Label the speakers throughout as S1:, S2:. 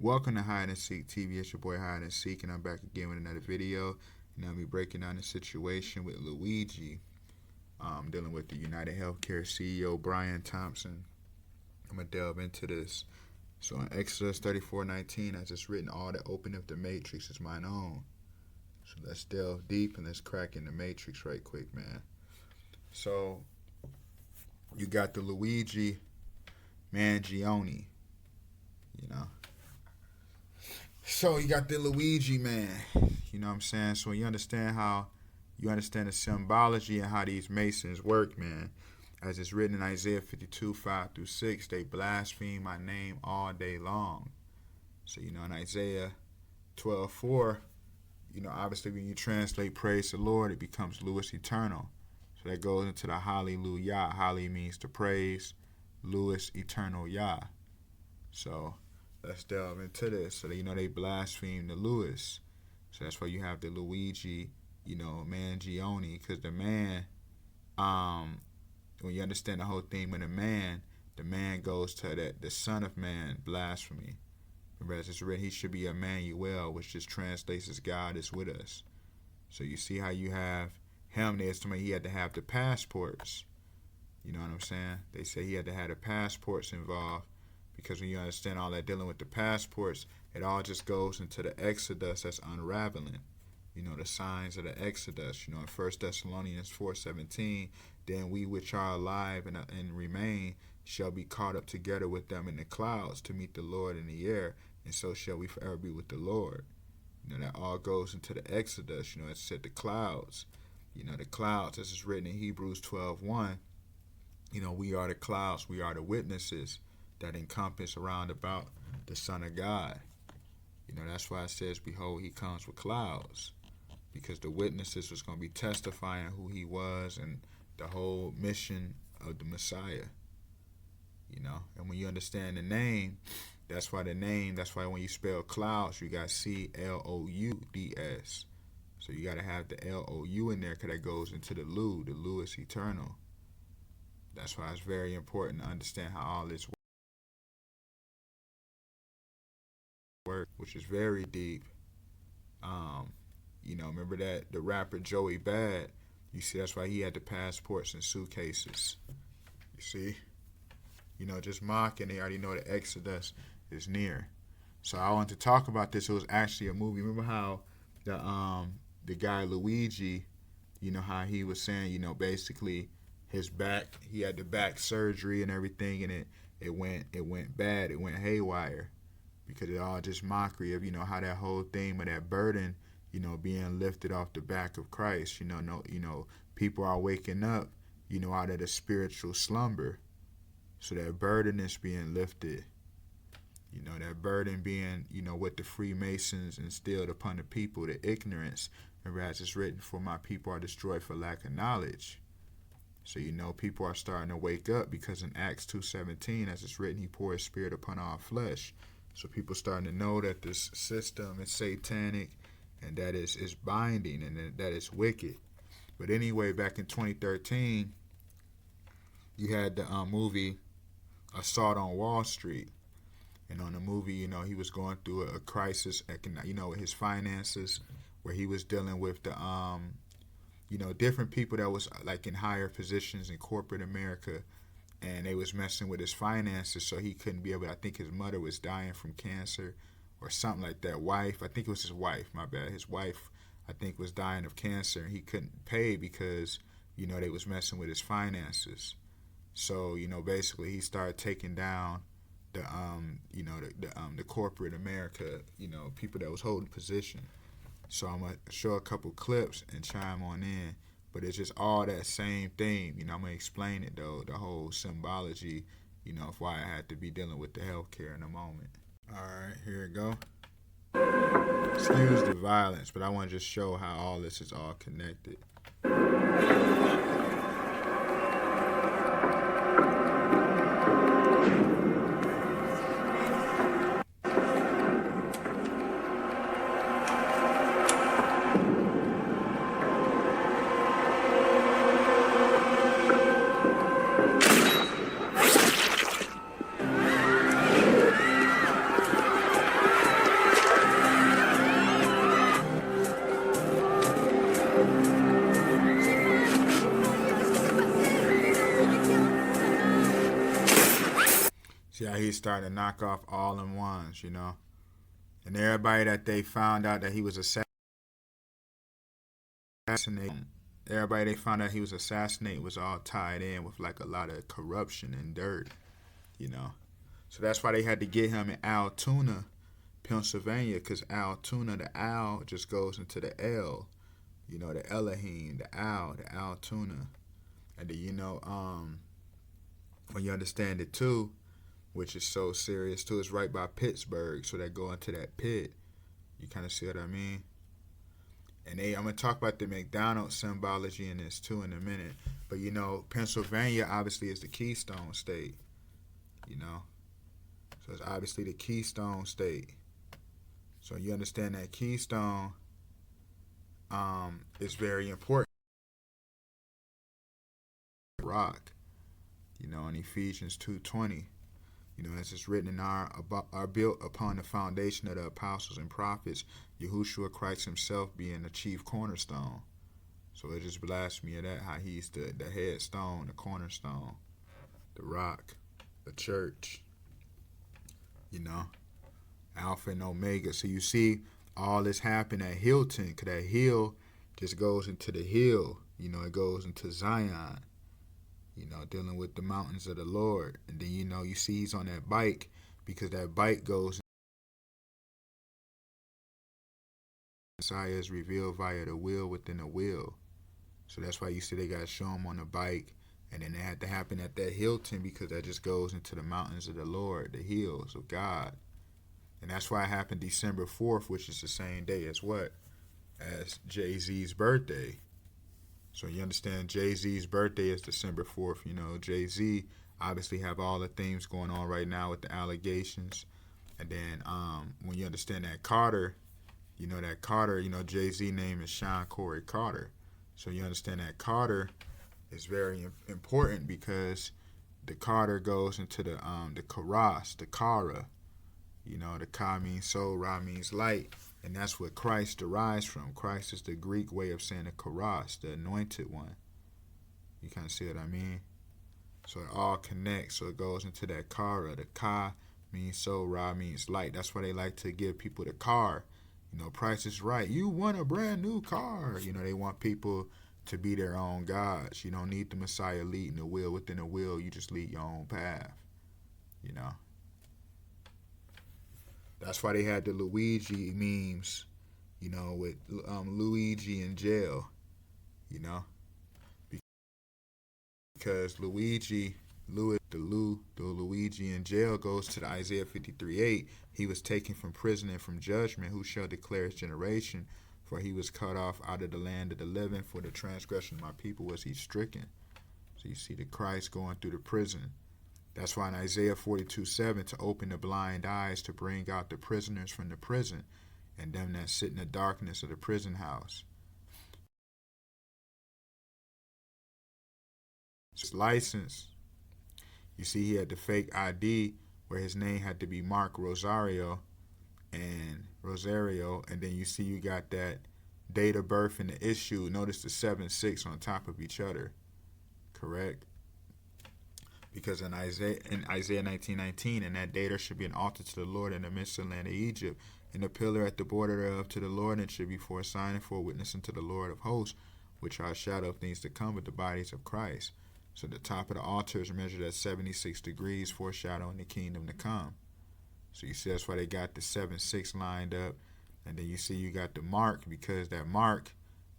S1: Welcome to Hide and Seek TV. It's your boy Hide and Seek, and I'm back again with another video. And I'll be breaking down the situation with Luigi, dealing with the United Healthcare CEO Brian Thompson. I'm gonna delve into this. So in Exodus 34:19, I just written, all that open up the matrix is mine own. So let's delve deep and let's crack in the matrix right quick, man. So you got the Luigi Mangione, you know. So you got the Luigi man, you know what I'm saying? So you understand the symbology and how these Masons work, man. As it's written in Isaiah 52:5-6, they blaspheme my name all day long. So, you know, in Isaiah 12:4, you know, obviously when you translate praise the Lord, it becomes Louis Eternal. So that goes into the Hallelujah. Holly means to praise, Louis Eternal Yah. So let's delve into this. So, you know, they blaspheme the Louis. So that's why you have the Luigi, you know, Mangione, because the man, when you understand the whole theme of the man goes to that the Son of Man, blasphemy. Remember, as it's written, he should be Emmanuel, which just translates as God is with us. So you see how you have him there. Somebody, he had to have the passports. You know what I'm saying? They say he had to have the passports involved, because when you understand all that dealing with the passports, it all just goes into the Exodus that's unraveling. You know, the signs of the Exodus. You know, in 1 Thessalonians 4:17, then we which are alive and remain shall be caught up together with them in the clouds to meet the Lord in the air, and so shall we forever be with the Lord. You know, that all goes into the Exodus. You know, it said the clouds. You know, the clouds, as is written in Hebrews 12:1, you know, we are the clouds, we are the witnesses that encompass around about the Son of God. You know, that's why it says, behold, he comes with clouds. Because the witnesses was going to be testifying who he was and the whole mission of the Messiah. You know, and when you understand the name, that's why when you spell clouds, you got CLOUDS. So you got to have the LOU in there, because that goes into the Louis Eternal. That's why it's very important to understand how all this works, which is very deep. You know, remember that the rapper Joey Bad, you see, that's why he had the passports and suitcases. You see? You know, just mocking, they already know the Exodus is near. So I want to talk about this. It was actually a movie. Remember how the guy Luigi, you know, how he was saying, you know, basically his back, he had the back surgery and everything, and it went bad, it went haywire, because it all just mockery of, you know, how that whole theme of that burden, you know, being lifted off the back of Christ. You know, people are waking up, you know, out of the spiritual slumber. So that burden is being lifted. You know, that burden being, you know, what the Freemasons instilled upon the people, the ignorance. Remember, as it's written, for my people are destroyed for lack of knowledge. So, you know, people are starting to wake up, because in Acts 2:17, as it's written, he poured his spirit upon all flesh. So people starting to know that this system is satanic, and that is binding, and that is wicked. But anyway, back in 2013, you had the movie Assault on Wall Street. And on the movie, you know, he was going through a crisis, you know, with his finances, where he was dealing with the, you know, different people that was like in higher positions in corporate America, and they was messing with his finances, so he couldn't be able, I think his mother was dying from cancer or something like that. I think it was his wife, my bad. His wife, I think, was dying of cancer, and he couldn't pay because, you know, they was messing with his finances. So, you know, basically he started taking down the, you know, the corporate America, you know, people that was holding position. So I'm going to show a couple clips and chime on in. But it's just all that same thing. You know, I'm going to explain it, though, the whole symbology, you know, of why I had to be dealing with the healthcare in a moment. All right, here we go. Excuse the violence, but I want to just show how all this is all connected. he's starting to knock off all in ones, and everybody that they found out that he was assassinated, everybody they found out he was assassinated was all tied in with like a lot of corruption and dirt, you know. So that's why they had to get him in Altoona, Pennsylvania, because Altoona, the Al just goes into the L, the Elohim, the Altoona. And then, when you understand it too, which is so serious too, it's right by Pittsburgh, so they go into that pit. You kind of see what I mean? And I'm going to talk about the McDonald's symbology in this too in a minute. But, Pennsylvania obviously is the Keystone State, So it's obviously the Keystone State. So you understand that Keystone is very important. Rock, in Ephesians 2:20, as it's written, are built upon the foundation of the apostles and prophets, Yahushua Christ himself being the chief cornerstone. So it just blasts me at that, how he's the headstone, the cornerstone, the rock, the church, Alpha and Omega. So you see all this happen at Hilton, because that hill just goes into the hill, it goes into Zion, dealing with the mountains of the Lord. And then, you see he's on that bike, because that bike goes, Messiah is revealed via the will within the will. So that's why you see they got to show him on the bike. And then it had to happen at that Hilton, because that just goes into the mountains of the Lord, the hills of God. And that's why it happened December 4th, which is the same day as what? As Jay-Z's birthday. So you understand Jay-Z's birthday is December 4th. Jay-Z obviously have all the things going on right now with the allegations. And then when you understand that Carter, Jay-Z name is Sean Corey Carter. So you understand that Carter is very important, because the Carter goes into the Karas, the Kara. The Ka means soul, Ra means light. And that's what Christ derives from. Christ is the Greek way of saying the Karas, the anointed one. You kind of see what I mean? So it all connects. So it goes into that Kara. The Ka means soul, Ra means light. That's why they like to give people the car. Price is right. You want a brand new car. They want people to be their own gods. You don't need the Messiah leading the wheel within the wheel. You just lead your own path. That's why they had the Luigi memes, with Luigi in jail, because the Luigi in jail goes to the Isaiah 53:8. He was taken from prison and from judgment. Who shall declare his generation? For he was cut off out of the land of the living. For the transgression of my people was he stricken. So you see the Christ going through the prison. That's why in Isaiah 42:7, to open the blind eyes, to bring out the prisoners from the prison, and them that sit in the darkness of the prison house. His license, you see he had the fake ID where his name had to be Mark Rosario, and then you see you got that date of birth and the issue. Notice the 7-6 on top of each other, correct? Because in Isaiah 19:19, and that day there should be an altar to the Lord in the midst of the land of Egypt, and a pillar at the border thereof to the Lord, and it should be for a sign and for a witness unto the Lord of hosts, which are a shadow of things to come, but the bodies of Christ. So the top of the altar is measured at 76 degrees, foreshadowing the kingdom to come. So you see that's why they got the 7-6 lined up. And then you see you got the mark, because that mark,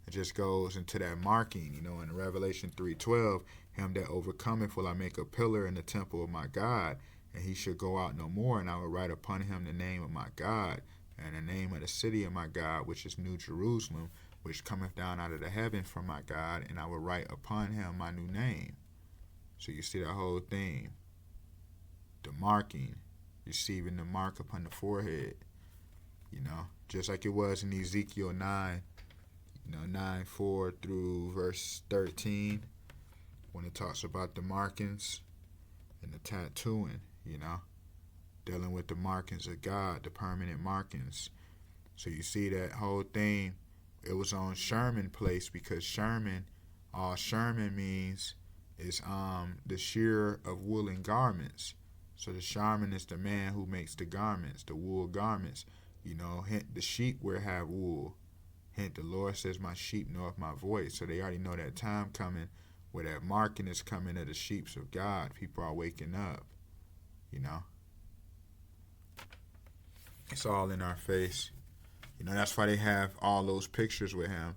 S1: it just goes into that marking, in Revelation 3:12, him that overcometh will I make a pillar in the temple of my God, and he shall go out no more, and I will write upon him the name of my God, and the name of the city of my God, which is New Jerusalem, which cometh down out of the heaven from my God, and I will write upon him my new name. So you see that whole thing, the marking, receiving the mark upon the forehead, just like it was in Ezekiel 9, 9:4 through verse 13, when it talks about the markings and the tattooing, dealing with the markings of God, the permanent markings. So you see that whole thing, it was on Sherman Place, because Sherman, all Sherman means is the shearer of woolen garments. So the shaman is the man who makes the garments, the wool garments. You know, hint, the sheep will have wool. Hint, the Lord says, my sheep knoweth my voice. So they already know that time coming where that marking is coming of the sheep of God. People are waking up, you know. It's all in our face. You know, that's why they have all those pictures with him,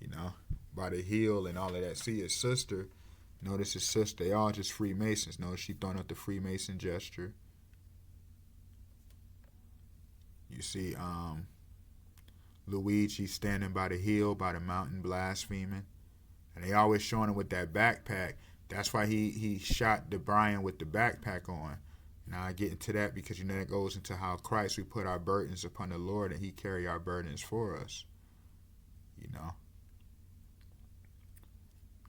S1: you know, by the heel and all of that. See his sister. Notice his sister. They all just Freemasons. Notice she throwing up the Freemason gesture. You see Luigi standing by the hill, by the mountain, blaspheming. And they always showing him with that backpack. That's why he shot the Brian with the backpack on. Now I get into that because, you know, that goes into how Christ, we put our burdens upon the Lord and he carry our burdens for us. You know.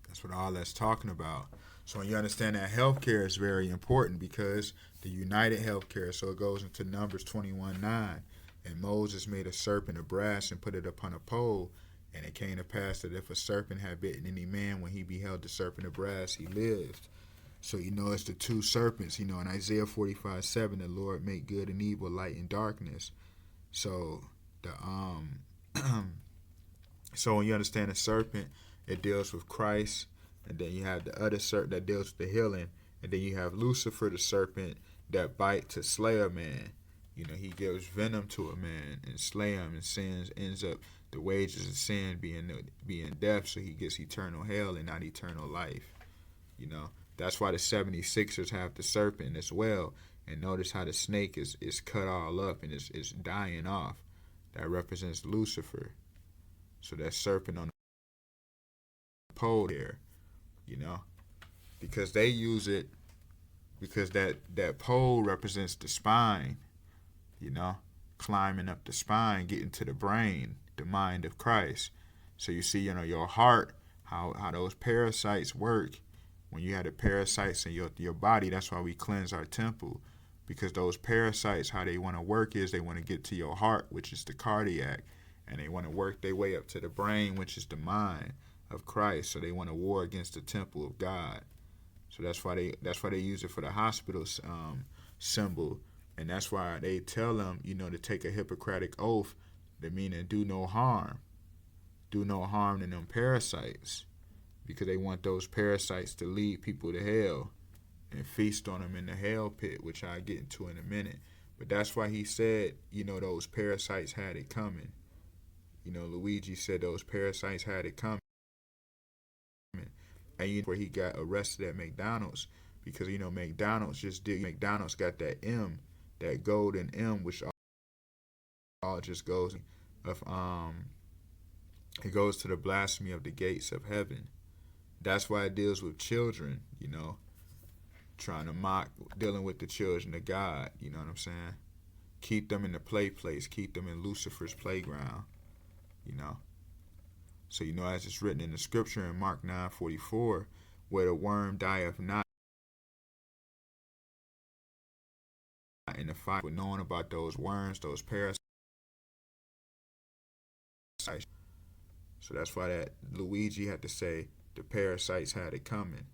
S1: That's what all that's talking about. So when you understand that healthcare is very important because the united healthcare, so it goes into Numbers 21:9. And Moses made a serpent of brass and put it upon a pole. And it came to pass that if a serpent had bitten any man, when he beheld the serpent of brass, he lived. So, you know, it's the two serpents. You know, in Isaiah 45:7, the Lord make good and evil, light and darkness. So, so when you understand the serpent, it deals with Christ. And then you have the other serpent that deals with the healing. And then you have Lucifer, the serpent, that bite to slay a man. You know, he gives venom to a man and slay him, and sins ends up the wages of sin being death, so he gets eternal hell and not eternal life. You know, that's why the 76ers have the serpent as well. And notice how the snake is cut all up and is dying off. That represents Lucifer. So that serpent on the pole there, you know, because they use it because that pole represents the spine. You know, climbing up the spine, getting to the brain, the mind of Christ. So you see, you know, your heart, how those parasites work. When you have the parasites in your body, that's why we cleanse our temple. Because those parasites, how they want to work is they want to get to your heart, which is the cardiac. And they want to work their way up to the brain, which is the mind of Christ. So they want to war against the temple of God. So that's why they use it for the hospital symbol. And that's why they tell them, you know, to take a Hippocratic oath, that meaning do no harm. Do no harm to them parasites. Because they want those parasites to lead people to hell and feast on them in the hell pit, which I'll get into in a minute. But that's why he said, you know, those parasites had it coming. You know, Luigi said those parasites had it coming. And you know where he got arrested at McDonald's. Because, you know, McDonald's got that M, that golden M, which all just goes of it goes to the blasphemy of the gates of heaven. That's why it deals with children, you know, trying to mock, dealing with the children of God, you know what I'm saying? Keep them in the play place, keep them in Lucifer's playground, you know. So, you know, as it's written in the scripture in Mark 9:44, where the worm dieth not, in the fire, with knowing about those worms, those parasites. So that's why that Luigi had to say the parasites had it coming.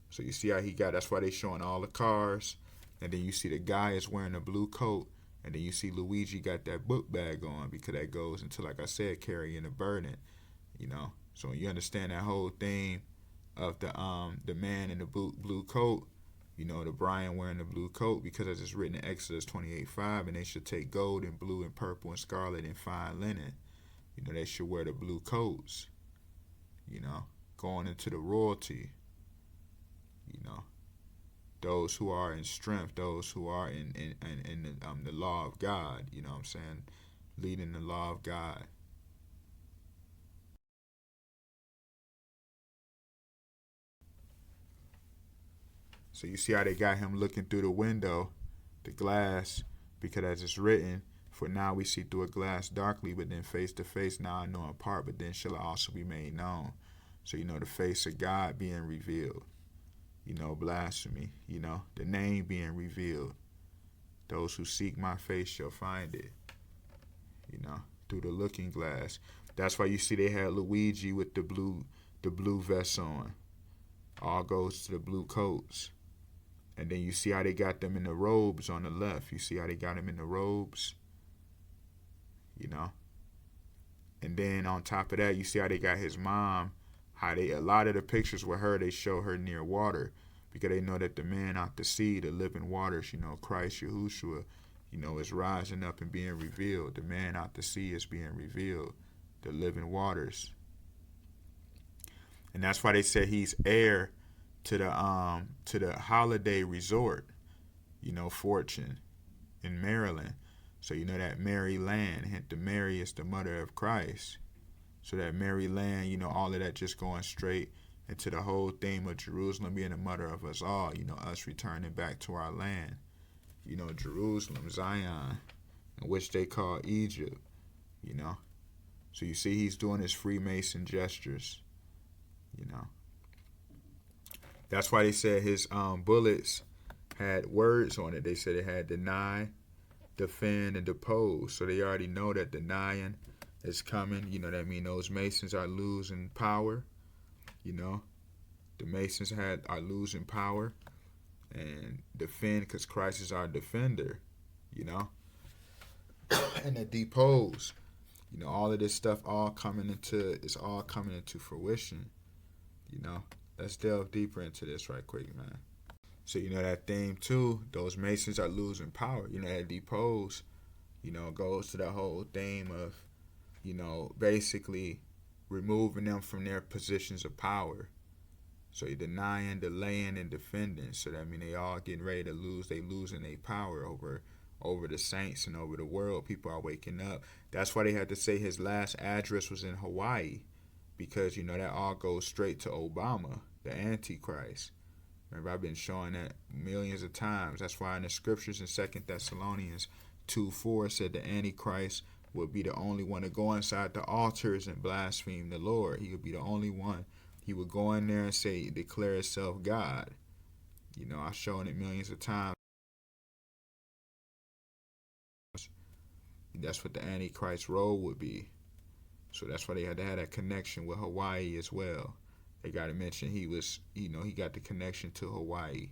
S1: So you see how he got, that's why they showing all the cars. And then you see the guy is wearing a blue coat. And then you see Luigi got that book bag on, because that goes into, like I said, carrying a burden, you know. So when you understand that whole thing of the man in the blue coat, you know, the Brian wearing the blue coat, because as it's written in Exodus 28:5, and they should take gold and blue and purple and scarlet and fine linen. You know, they should wear the blue coats, you know, going into the royalty, you know, those who are in strength, those who are in the law of God, you know what I'm saying, leading the law of God. So you see how they got him looking through the window, the glass, because as it's written, for now we see through a glass darkly, but then face to face. Now I know in part, but then shall I also be made known. So, you know, the face of God being revealed. You know, blasphemy. You know, the name being revealed. Those who seek my face shall find it. You know, through the looking glass. That's why you see they had Luigi with the blue vest on. All goes to the blue coats. And then you see how they got them in the robes on the left. You see how they got them in the robes, you know. And then on top of that, you see how they got his mom. A lot of the pictures with her, they show her near water, because they know that the man out the sea, the living waters, Christ Yahushua, is rising up and being revealed. The man out the sea is being revealed, the living waters. And that's why they said he's heir to the holiday resort, Fortune in Maryland. So that Mary land, hence the Mary is the mother of Christ. So that Mary land, all of that just going straight into the whole theme of Jerusalem being the mother of us all, us returning back to our land. Jerusalem, Zion, which they call Egypt, So you see he's doing his Freemason gestures, That's why they said his bullets had words on it. They said it had deny, defend, and depose. So they already know that denying is coming. That means those Masons are losing power. The Masons are losing power. And defend, because Christ is our defender. And the depose. All of this stuff all coming into fruition. Let's delve deeper into this right quick, man. So that theme too, those Masons are losing power. That depose, goes to the whole theme of, basically removing them from their positions of power. So you're denying, delaying, and defending. So that means they all getting ready to lose. They losing their power over the saints and over the world. People are waking up. That's why they had to say his last address was in Hawaii, because that all goes straight to Obama, the Antichrist. Remember, I've been showing that millions of times. That's why in the scriptures in 2 Thessalonians 2:4 said the Antichrist would be the only one to go inside the altars and blaspheme the Lord. He would be the only one. He would go in there and say, declare himself God. I've shown it millions of times. That's what the Antichrist role would be. So that's why they had to have that connection with Hawaii as well. They got to mention he was, he got the connection to Hawaii.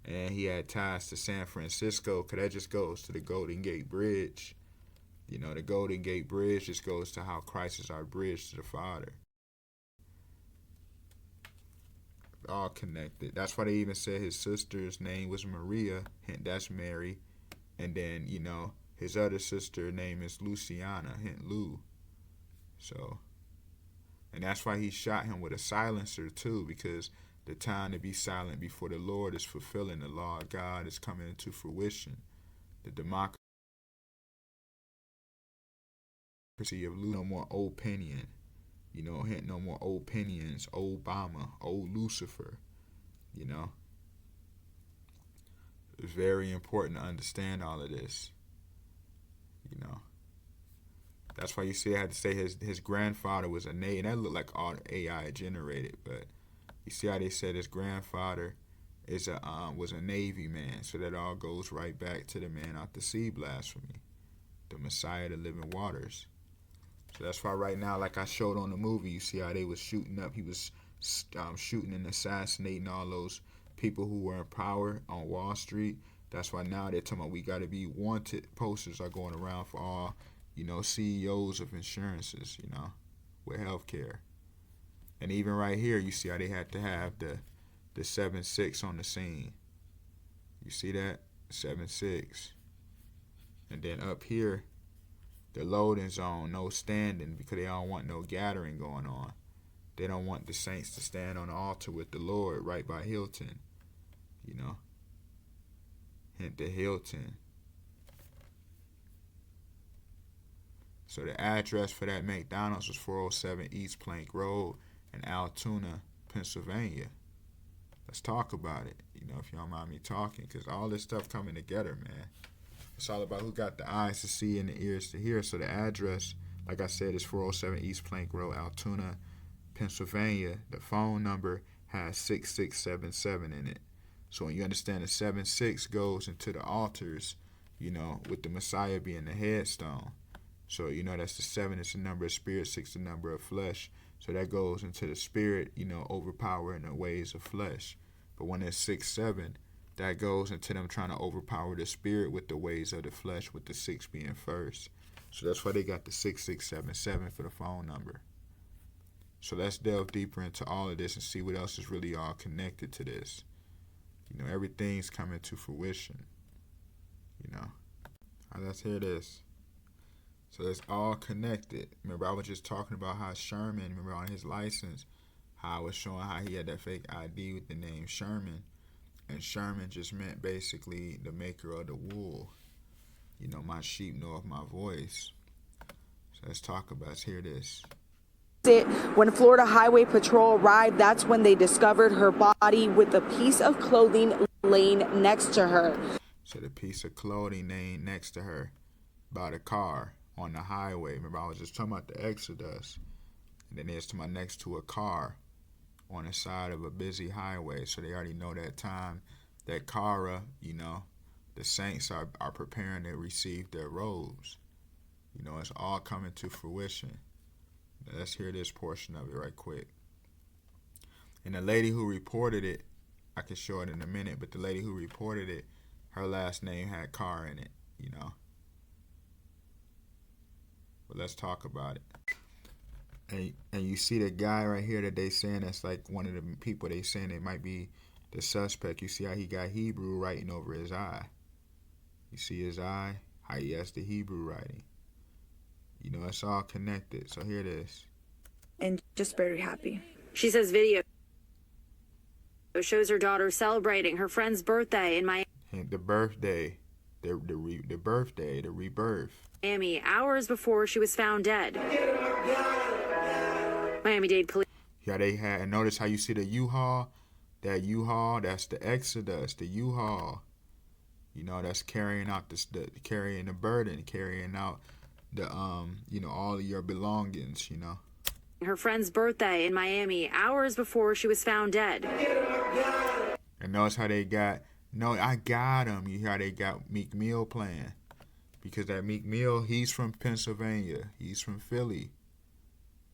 S1: And he had ties to San Francisco, because that just goes to the Golden Gate Bridge. The Golden Gate Bridge just goes to how Christ is our bridge to the Father. All connected. That's why they even said his sister's name was Maria, hint that's Mary. And then, his other sister name is Luciana, hint Lou. So, and that's why he shot him with a silencer too, because the time to be silent before the Lord is fulfilling. The law of God is coming into fruition. The democracy of Lou, no more opinion. Hint no more opinions, Obama, old Lucifer. It's very important to understand all of this. That's why you see I had to say his grandfather was a Navy, and that looked like all AI generated, but you see how they said his grandfather was a Navy man, so that all goes right back to the man out the sea blasphemy, the Messiah, the living waters. So that's why right now, like I showed on the movie, you see how they was shooting up. He was shooting and assassinating all those people who were in power on Wall Street. That's why now they're talking about we got to be wanted. Posters are going around for all, CEOs of insurances, with healthcare. And even right here, you see how they had to have the 7-6 on the scene. You see that? 7-6. And then up here, the loading zone, no standing, because they don't want no gathering going on. They don't want the saints to stand on the altar with the Lord right by Hilton. Hint the Hilton. So the address for that McDonald's was 407 East Plank Road in Altoona, Pennsylvania. Let's talk about it, if you don't mind me talking, because all this stuff coming together, man. It's all about who got the eyes to see and the ears to hear. So the address, like I said, is 407 East Plank Road, Altoona, Pennsylvania. The phone number has 6677 in it. So when you understand the 7-6 goes into the altars, with the Messiah being the headstone. So, that's the 7 is the number of spirit, 6 the number of flesh. So that goes into the spirit, overpowering the ways of flesh. But when it's 6-7, That goes into them trying to overpower the spirit with the ways of the flesh, with the 6 being first. So that's why they got the 6677 for the phone number. So let's delve deeper into all of this and see what else is really all connected to this. You know, everything's coming to fruition. You know. All right, let's hear this. So it's all connected. Remember, I was just talking about how Sherman, remember on his license, how I was showing how he had that fake ID with the name Sherman. And Sherman just meant basically the maker of the wool. You know, my sheep know of my voice. So let's talk about, let's hear this.
S2: When Florida Highway Patrol arrived, that's when they discovered her body with a piece of clothing laying next to her.
S1: So the piece of clothing laying next to her by the car on the highway. Remember, I was just talking about the Exodus. And then there's to my next to a car on the side of a busy highway. So they already know that time that Kara, you know, the saints are preparing to receive their robes. You know, it's all coming to fruition. Let's hear this portion of it right quick. And the lady who reported it, I can show it in a minute, but the lady who reported it, her last name had Kara in it, you know. But let's talk about it. And you see the guy right here that they saying that's like one of the people they saying it might be the suspect. You see how he got Hebrew writing over his eye. You see his eye? How he has the Hebrew writing. You know, it's all connected. So here it is.
S2: And just very happy.
S3: She says video shows her daughter celebrating her friend's birthday in Miami.
S1: And the birthday, the birthday, the rebirth.
S3: Miami, hours before she was found dead. Miami-Dade police.
S1: Yeah, they had, and notice how you see the U-Haul? That U-Haul, that's the Exodus, the U-Haul. You know, that's carrying out carrying the burden, carrying out the, you know, all of your belongings, you know.
S3: Her friend's birthday in Miami, hours before she was found dead.
S1: And notice how they got, no, I got him. You hear how they got Meek Mill playing. Because that Meek Mill, he's from Pennsylvania. He's from Philly.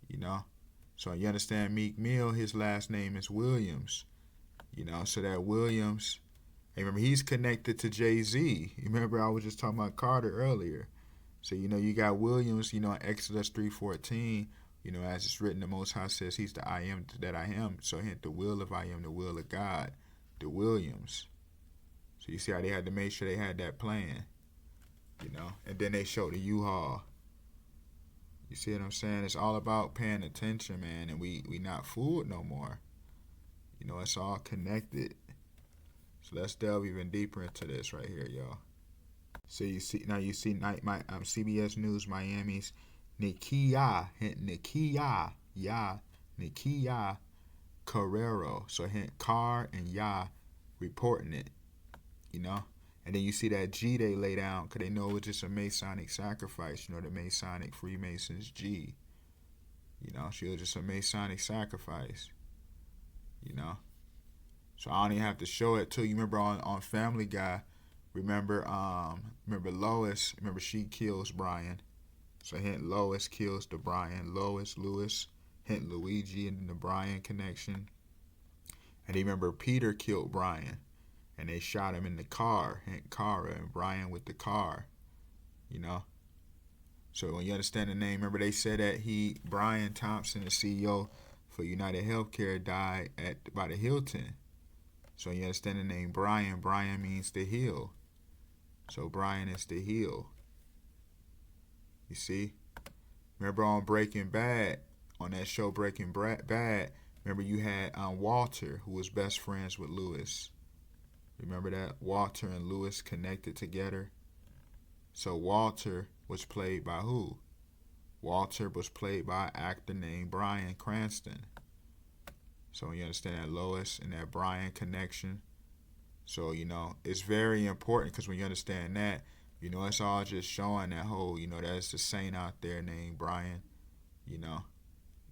S1: You know? So you understand Meek Mill, his last name is Williams. You know, so that Williams, and remember, he's connected to Jay-Z. You remember I was just talking about Carter earlier. So, you know, you got Williams, you know, in Exodus 3:14, you know, as it's written, the Most High says he's the I am that I am. So hence the will of I am, the will of God, the Williams. So you see how they had to make sure they had that plan, you know. And then they showed the U-Haul. You see what I'm saying? It's all about paying attention, man, and we not fooled no more. You know, it's all connected. So let's delve even deeper into this right here, y'all. So you see CBS News Miami's Nikia Carrero. So hint Car and Ya reporting it, you know. And then you see that G they lay down because they know it was just a Masonic sacrifice. You know, the Masonic Freemasons G. You know, she was just a Masonic sacrifice. You know. So I don't even have to show it to you. Remember on Family Guy, remember Lois, remember she kills Brian. So hint Lois kills the Brian. Lois, Lewis, hint Luigi and the Brian connection. And then remember Peter killed Brian. And they shot him in the car, hint Cara, and Brian with the car, you know. So when you understand the name, remember they said that Brian Thompson, the CEO for United Healthcare, died by the Hilton. So you understand the name Brian. Brian means the hill. So Brian is the hill. You see? Remember on Breaking Bad, on that show Breaking Bad, remember you had Walter, who was best friends with Lewis. Remember that? Walter and Lewis connected together. So Walter was played by who? Walter was played by an actor named Bryan Cranston. So you understand that Lois and that Brian connection. So, you know, it's very important because when you understand that, you know, it's all just showing that whole, you know, there's a saint out there named Brian, you know,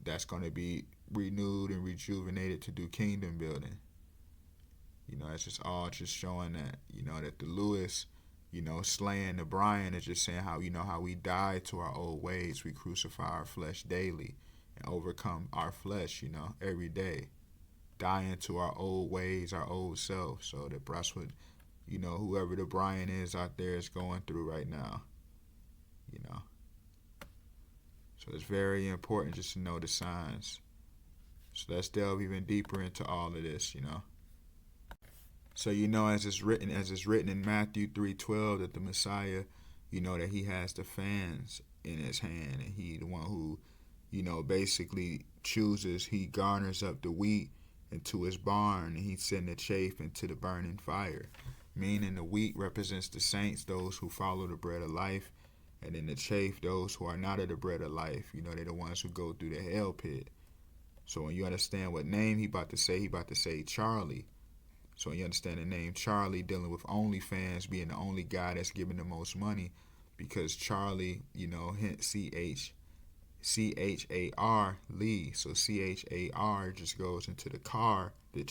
S1: that's going to be renewed and rejuvenated to do kingdom building. You know, it's just all just showing that, you know, that the Lewis, you know, slaying the Brian is just saying how, you know, how we die to our old ways. We crucify our flesh daily and overcome our flesh, you know, every day. dying to our old ways, our old self. So that's what, whoever the Brian is out there is going through right now. So it's very important just to know the signs. So let's delve even deeper into all of this. So as it's written in Matthew 3:12 that the Messiah, that he has the fans in his hand, and he the one who, basically chooses, he garners up the wheat into his barn, and he sends the chaff into the burning fire. Meaning the wheat represents the saints, those who follow the bread of life, and then the chaff, those who are not of the bread of life. They're the ones who go through the hell pit. So when you understand what name he about to say Charlie. So when you understand the name Charlie, dealing with OnlyFans, being the only guy that's giving the most money, because Charlie, hence C-H-A-R, Lee. So C-H-A-R just goes into the car, the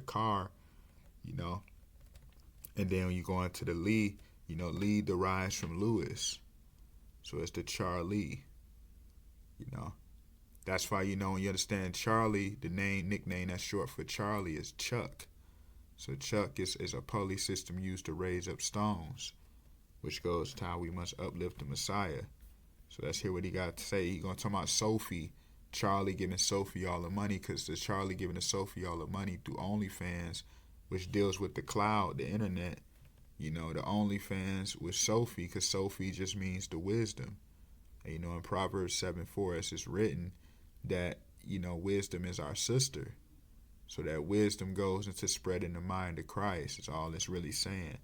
S1: car, And then when you go into the Lee, Lee derives from Lewis. So it's the Charlie, That's why, when you understand Charlie, the nickname that's short for Charlie is Chuck. So Chuck is a pulley system used to raise up stones, which goes to how we must uplift the Messiah. So let's hear what he got to say. He's going to talk about Sophie, Charlie giving Sophie all the money, because the Charlie giving the Sophie all the money through OnlyFans, which deals with the cloud, the internet. The OnlyFans with Sophie, because Sophie just means the wisdom. And, in Proverbs 7:4, it's written that, wisdom is our sister. So that wisdom goes into spreading the mind of Christ. It's all it's really saying.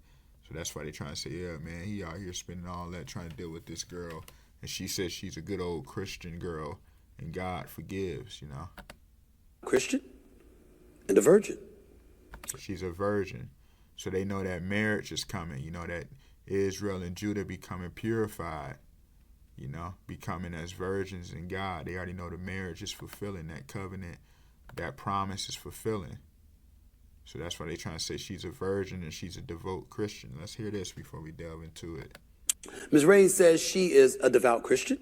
S1: So that's why they're trying to say, yeah, man, he out here spending all that trying to deal with this girl. And she says she's a good old Christian girl, and God forgives,
S4: Christian and a virgin.
S1: She's a virgin. So they know that marriage is coming, that Israel and Judah becoming purified, becoming as virgins in God. They already know the marriage is fulfilling that covenant. That promise is fulfilling. So that's why they're trying to say she's a virgin and she's a devout Christian. Let's hear this before we delve into it.
S4: Ms. Raines says she is a devout Christian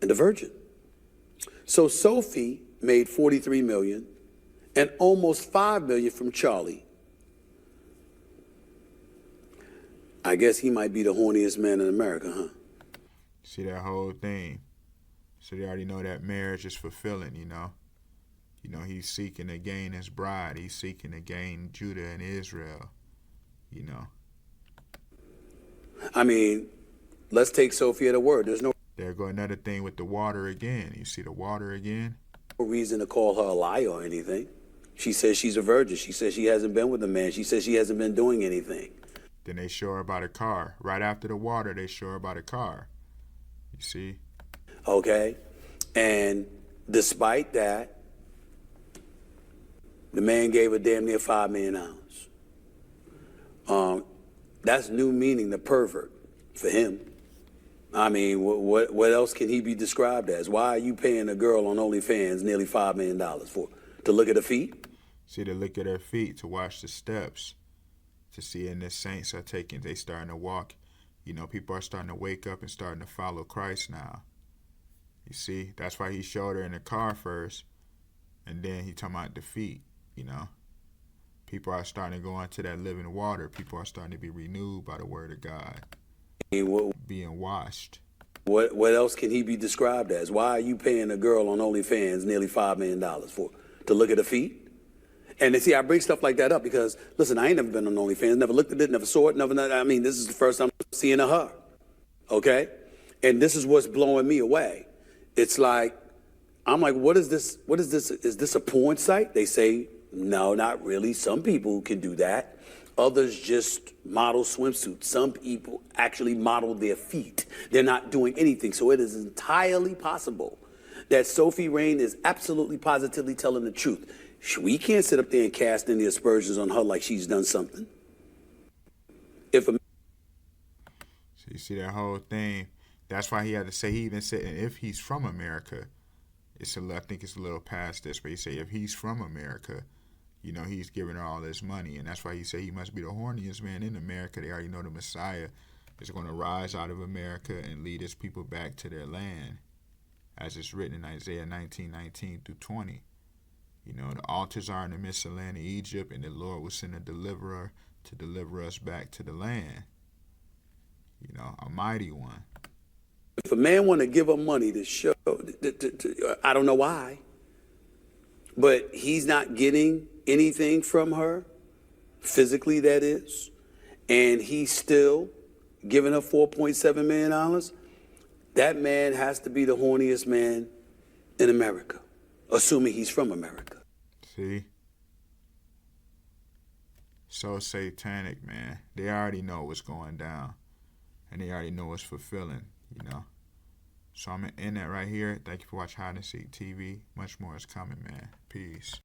S4: and a virgin. So Sophie made $43 million and almost $5 million from Charlie. I guess he might be the horniest man in America, huh?
S1: See that whole thing. So they already know that marriage is fulfilling, he's seeking to gain his bride. He's seeking to gain Judah and Israel,
S4: I mean, let's take Sophie at her word. There's no
S1: There go another thing with the water again. You see the water again?
S4: reason to call her a liar or anything. She says she's a virgin. She says she hasn't been with a man. She says she hasn't been doing anything.
S1: Then they show her about a car. Right after the water, they show her about a car. You see?
S4: Okay? And despite that, the man gave her damn near $5 million. That's new meaning, the pervert, for him. I mean, what else can he be described as? Why are you paying a girl on OnlyFans nearly $5 million for? To look at her feet?
S1: See, to look at her feet, to watch the steps, to see, and the saints are they starting to walk. People are starting to wake up and starting to follow Christ now. You see, that's why he showed her in the car first, and then he talking about the feet, People are starting to go into that living water. People are starting to be renewed by the word of God, being washed.
S4: What else can he be described as? Why are you paying a girl on OnlyFans nearly $5 million for? To look at her feet? And see, I bring stuff like that up because, listen, I ain't never been on OnlyFans, never looked at it, never saw it, this is the first time I'm seeing her, okay? And this is what's blowing me away. It's like, I'm like, what is this? What is this? Is this a porn site? They say, no, not really. Some people can do that. Others just model swimsuits. Some people actually model their feet. They're not doing anything. So it is entirely possible that Sophie Rain is absolutely positively telling the truth. We can't sit up there and cast any aspersions on her like she's done something.
S1: So you see that whole thing. That's why he had to say, he even said, and if he's from America, I think it's a little past this, but he said, if he's from America, he's giving her all this money. And that's why he said he must be the horniest man in America. They already know the Messiah is going to rise out of America and lead his people back to their land, as it's written in Isaiah 19:19-20. You know, the altars are in the midst of the land of Egypt, and the Lord will send a deliverer to deliver us back to the land. You know, a mighty one.
S4: If a man want to give her money to show, I don't know why, but he's not getting anything from her, physically that is, and he's still giving her $4.7 million, that man has to be the horniest man in America, assuming he's from America.
S1: See? So satanic, man. They already know what's going down, and they already know what's fulfilling, you know? So I'm going to end that right here. Thank you for watching Hide and Seek TV. Much more is coming, man. Peace.